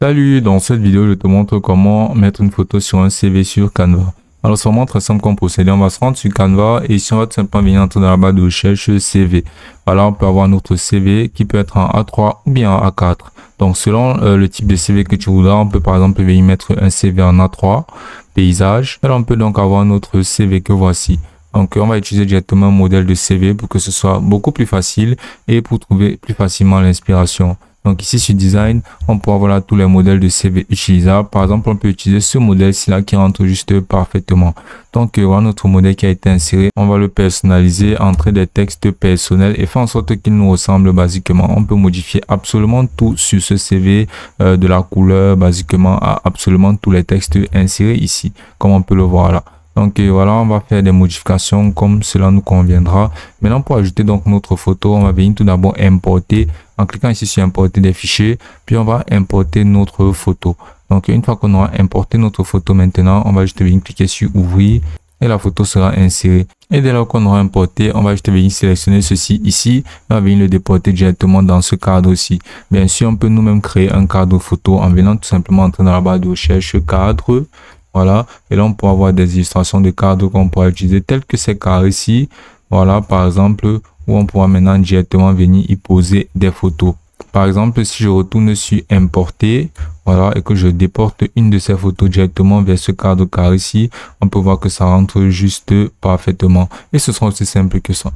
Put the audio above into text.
Salut, dans cette vidéo, je te montre comment mettre une photo sur un CV sur Canva. Alors, c'est vraiment très simple comme procédé. On va se rendre sur Canva et ici, on va tout simplement venir entrer dans la barre de recherche CV. Voilà, on peut avoir notre CV qui peut être en A3 ou bien en A4. Donc, selon le type de CV que tu voudras, on peut par exemple venir mettre un CV en A3, paysage. Alors, on peut donc avoir notre CV que voici. Donc, on va utiliser directement un modèle de CV pour que ce soit beaucoup plus facile et pour trouver plus facilement l'inspiration. Donc ici sur Design, on peut avoir tous les modèles de CV utilisables. Par exemple, on peut utiliser ce modèle-ci là qui rentre juste parfaitement. Donc voilà notre modèle qui a été inséré. On va le personnaliser, entrer des textes personnels et faire en sorte qu'il nous ressemble basiquement. On peut modifier absolument tout sur ce CV, de la couleur basiquement à absolument tous les textes insérés ici, comme on peut le voir là. Donc voilà, on va faire des modifications comme cela nous conviendra. Maintenant, pour ajouter donc notre photo, on va venir tout d'abord importer. En cliquant ici sur importer des fichiers, puis on va importer notre photo. Donc une fois qu'on aura importé notre photo maintenant, on va juste venir cliquer sur ouvrir et la photo sera insérée. Et dès lors qu'on aura importé, on va juste venir sélectionner ceci ici. On va venir le déporter directement dans ce cadre aussi. Bien sûr, on peut nous-mêmes créer un cadre photo en venant tout simplement entrer dans la barre de recherche cadre. Voilà, et là on peut avoir des illustrations de cadres qu'on pourra utiliser tels que ces cadres ici. Voilà, par exemple, où on pourra maintenant directement venir y poser des photos. Par exemple, si je retourne sur importer, voilà, et que je déporte une de ces photos directement vers ce cadre carré ici, on peut voir que ça rentre juste parfaitement. Et ce sera aussi simple que ça.